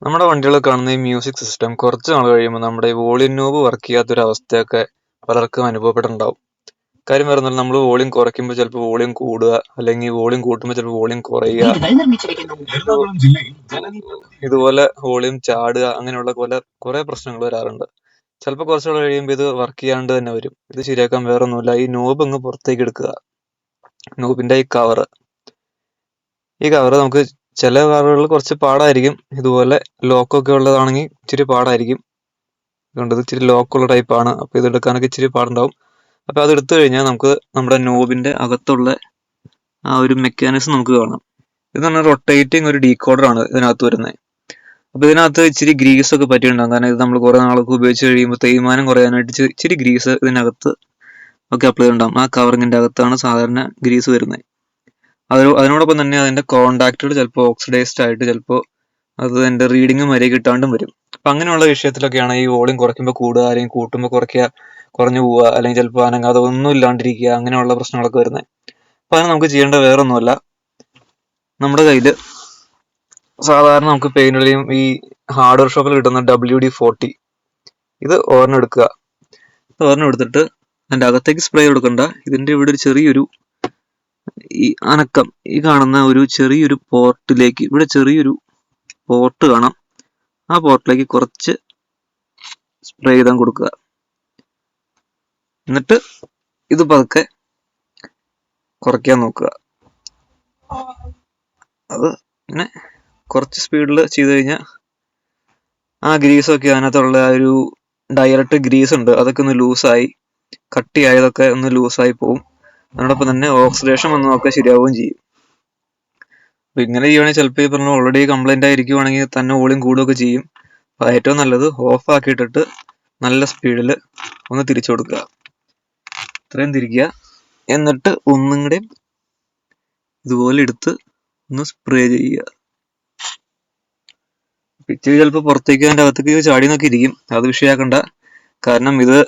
നമ്മുടെ വണ്ടികളിൽ കാണുന്ന ഈ മ്യൂസിക് സിസ്റ്റം കുറച്ച് നാൾ കഴിയുമ്പോൾ നമ്മുടെ ഈ വോളിയം നോബ് വർക്ക് ചെയ്യാത്തൊരവസ്ഥയൊക്കെ പലർക്കും അനുഭവപ്പെട്ടിട്ടുണ്ടാവും. കാര്യം വരുന്നില്ല, നമ്മൾ വോളിയം കുറയ്ക്കുമ്പോൾ ചിലപ്പോൾ വോളിയം കൂടുക, അല്ലെങ്കിൽ വോളിയം കൂട്ടുമ്പോൾ ചിലപ്പോൾ വോളിയം കുറയുക, ഇതുപോലെ വോളിയം ചാടുക, അങ്ങനെയുള്ള കുറെ പ്രശ്നങ്ങൾ വരാറുണ്ട്. ചിലപ്പോൾ കുറച്ച് നാൾ കഴിയുമ്പോൾ ഇത് വർക്ക് ചെയ്യാണ്ട് തന്നെ വരും. ഇത് ശരിയാക്കാൻ വേറെ ഒന്നുമില്ല, ഈ നോബ് അങ്ങ് പുറത്തേക്ക് എടുക്കുക. നോബിന്റെ ഈ കവർ നമുക്ക് ചില കാറുകളിൽ കുറച്ച് പാടായിരിക്കും. ഇതുപോലെ ലോക്കൊക്കെ ഉള്ളതാണെങ്കിൽ ഇച്ചിരി പാടായിരിക്കും. കണ്ടത് ഇച്ചിരി ലോക്കുള്ള ടൈപ്പാണ്. അപ്പോൾ ഇത് എടുക്കാനൊക്കെ ഇച്ചിരി പാടുണ്ടാവും. അപ്പോൾ അത് എടുത്തു കഴിഞ്ഞാൽ നമുക്ക് നമ്മുടെ നോബിന്റെ അകത്തുള്ള ആ ഒരു മെക്കാനിസം നമുക്ക് കാണാം. ഇത് പറഞ്ഞാൽ റൊട്ടേറ്റിംഗ് ഒരു ഡീകോഡറാണ് ഇതിനകത്ത് വരുന്നത്. അപ്പോൾ ഇതിനകത്ത് ഇച്ചിരി ഗ്രീസ് ഒക്കെ പറ്റിയിട്ടുണ്ടാകും. കാരണം ഇത് നമ്മൾ കുറേ നാളൊക്കെ ഉപയോഗിച്ച് കഴിയുമ്പോൾ തേയ്മാനം കുറയാനായിട്ട് ഇച്ചിരി ഗ്രീസ് ഇതിനകത്ത് ഒക്കെ അപ്ലൈ ഉണ്ടാകും. ആ കവറിങ്ങിന്റെ അകത്താണ് സാധാരണ ഗ്രീസ് വരുന്നത്. അതിനോടൊപ്പം തന്നെ അതിന്റെ കോണ്ടാക്റ്റുകൾ ചിലപ്പോൾ ഓക്സിഡൈസ്ഡ് ആയിട്ട് ചിലപ്പോൾ അത് അതിന്റെ റീഡിങ് വരെ കിട്ടാണ്ടും വരും. അപ്പൊ അങ്ങനെയുള്ള വിഷയത്തിലൊക്കെയാണ് ഈ വോളിയം കുറയ്ക്കുമ്പോൾ കൂടുക, അല്ലെങ്കിൽ കൂട്ടുമ്പോൾ കുറഞ്ഞു പോവുക, അല്ലെങ്കിൽ ചിലപ്പോൾ അനങ്ങാതെ ഒന്നും ഇല്ലാണ്ടിരിക്കുക, അങ്ങനെയുള്ള പ്രശ്നങ്ങളൊക്കെ വരുന്നത്. അപ്പൊ അതിന് നമുക്ക് ചെയ്യേണ്ട വേറെ ഒന്നുമല്ല, നമ്മുടെ കയ്യിൽ സാധാരണ നമുക്ക് പെയിന്റുകളെയും ഈ ഹാർഡ്വെയർ ഷോപ്പിൽ കിട്ടുന്ന WD-40 ഇത് ഒരെണ്ണം എടുക്കുക. ഒരെണ്ണം എടുത്തിട്ട് അതിന്റെ അകത്തേക്ക് സ്പ്രേ കൊടുക്കണ്ട. ഇതിന്റെ ഇവിടെ ഒരു ചെറിയൊരു ഈ അനക്കം, ഈ കാണുന്ന ഒരു ചെറിയൊരു പോർട്ടിലേക്ക്, ഇവിടെ ചെറിയൊരു പോർട്ട് കാണാം. ആ പോർട്ടിലേക്ക് കുറച്ച് സ്പ്രേ ചെയ്താൽ കൊടുക്കുക. എന്നിട്ട് ഇത് പതുക്കെ കുറയ്ക്കാൻ നോക്കുക. അത് ഇങ്ങനെ കുറച്ച് സ്പീഡിൽ ചെയ്ത് കഴിഞ്ഞാൽ ആ ഗ്രീസൊക്കെ അതിനകത്തുള്ള ആ ഒരു ഡയറക്റ്റ് ഗ്രീസ് ഉണ്ട്, അതൊക്കെ ഒന്ന് ലൂസായി, കട്ടിയായതൊക്കെ ഒന്ന് ലൂസായി പോവും. അതിനോടൊപ്പം തന്നെ ഓക്സിഡേഷൻ വന്നതൊക്കെ ശരിയാവുകയും ചെയ്യും. അപ്പൊ ഇങ്ങനെ ചെയ്യുവാണെങ്കിൽ ചിലപ്പോൾ ഈ പറഞ്ഞ ഓൾറെഡി കംപ്ലൈന്റ് ആയിരിക്കുവാണെങ്കിൽ തന്നെ വോളിയം കൂടുകയൊക്കെ ചെയ്യും. അപ്പൊ ഏറ്റവും നല്ലത് ഓഫ് ആക്കിയിട്ടിട്ട് നല്ല സ്പീഡിൽ ഒന്ന് തിരിച്ചു കൊടുക്കുക. ഇത്രയും തിരിക്കുക. എന്നിട്ട് ഒന്നും കൂടെ ഇതുപോലെ എടുത്ത് ഒന്ന് സ്പ്രേ ചെയ്യുക. ഇച്ചിരി ചിലപ്പോൾ പുറത്തേക്ക് അതിൻ്റെ അകത്തേക്ക് ചാടി നോക്കി ഇരിക്കും. അത് വിഷയമാക്കണ്ട. കാരണം ഇത്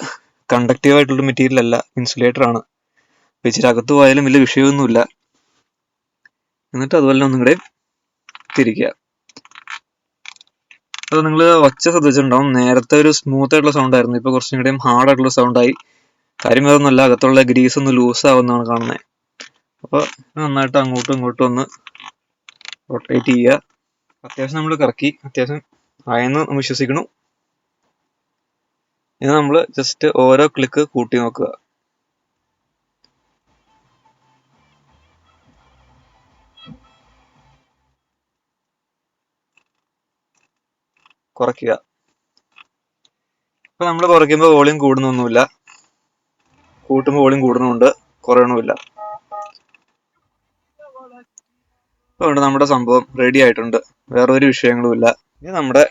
കണ്ടക്റ്റീവ് ആയിട്ടുള്ള മെറ്റീരിയൽ അല്ല, ഇൻസുലേറ്റർ ആണ്. ഇച്ചിരി അകത്ത് പോയാലും വലിയ വിഷയമൊന്നുമില്ല. എന്നിട്ട് അതുപോലെ ഒന്നും കൂടെ തിരിക്കുക. അത് നിങ്ങൾ ഒച്ച ശ്രദ്ധിച്ചിട്ടുണ്ടാവും, നേരത്തെ ഒരു സ്മൂത്ത് ആയിട്ടുള്ള സൗണ്ട് ആയിരുന്നു, ഇപ്പൊ കുറച്ചും കൂടെയും ഹാർഡ് ആയിട്ടുള്ള സൗണ്ടായി. കാര്യം വേറൊന്നുമല്ല, അകത്തുള്ള ഗ്രീസ് ഒന്ന് ലൂസ് ആവുന്നതാണ് കാണുന്നത്. അപ്പോൾ നന്നായിട്ട് അങ്ങോട്ടും ഇങ്ങോട്ടും ഒന്ന് റൊട്ടേറ്റ് ചെയ്യുക. അത്യാവശ്യം നമ്മൾ കറക്കി, അത്യാവശ്യം ആയെന്ന് വിശ്വസിക്കണം. ഇത് നമ്മൾ ജസ്റ്റ് ഓരോ ക്ലിക്ക് കൂട്ടി നോക്കുക. കുറയ്ക്കുക. ഇപ്പൊ നമ്മൾ കുറയ്ക്കുമ്പോൾ വോളിയം കൂടുന്നൊന്നുമില്ല, കൂട്ടുമ്പോൾ വോളിയം കൂടുന്നുണ്ട്, കുറയണമില്ല. അതുകൊണ്ട് നമ്മുടെ സംഭവം റെഡി ആയിട്ടുണ്ട്, വേറെ ഒരു വിഷയങ്ങളും ഇല്ല. ഇനി നമ്മുടെ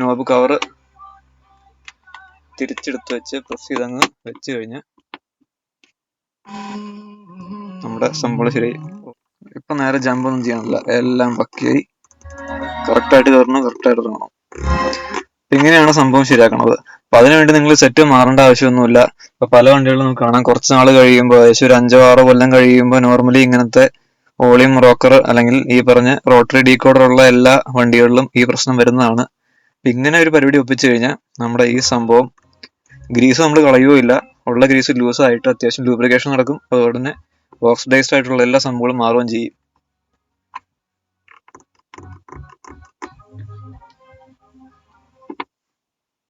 നോബ് കവർ തിരിച്ചെടുത്ത് വെച്ച് പ്രസ് ചെയ്തങ്ങ് വെച്ച് കഴിഞ്ഞ് നമ്മുടെ സംഭവം ശരിയായി. ഇപ്പൊ നേരെ ജമ്പ് ഒന്നും ചെയ്യാനില്ല, എല്ലാം പക്കയായി, കറക്റ്റായിട്ട് കയറണം, കറക്റ്റായിട്ട് ഇറങ്ങണം. ഇങ്ങനെയാണ് സംഭവം ശരിയാക്കണത്. അപ്പൊ അതിനുവേണ്ടി നിങ്ങൾ സെറ്റ് മാറേണ്ട ആവശ്യമൊന്നുമില്ല. ഇപ്പൊ പല വണ്ടികളും നമുക്ക് കാണാം, കുറച്ച് നാൾ കഴിയുമ്പോൾ, ഏകദേശം ഒരു 5-6 കൊല്ലം കഴിയുമ്പോൾ നോർമലി ഇങ്ങനത്തെ വോളിയം റോക്കർ അല്ലെങ്കിൽ ഈ പറഞ്ഞ റോട്ടറി ഡീകോഡർ ഉള്ള എല്ലാ വണ്ടികളിലും ഈ പ്രശ്നം വരുന്നതാണ്. ഇങ്ങനെ ഒരു പരിപാടി ഒപ്പിച്ചു കഴിഞ്ഞാൽ നമ്മുടെ ഈ സംഭവം ഗ്രീസ് നമ്മൾ കളയുകയില്ല, ഉള്ള ഗ്രീസ് ലൂസ് ആയിട്ട് അത്യാവശ്യം ലൂബ്രിക്കേഷൻ നടക്കും. അതുപോലെ തന്നെ ഓക്സിഡൈസ്ഡ് ആയിട്ടുള്ള എല്ലാ സംഭവങ്ങളും മാറുകയും ചെയ്യും.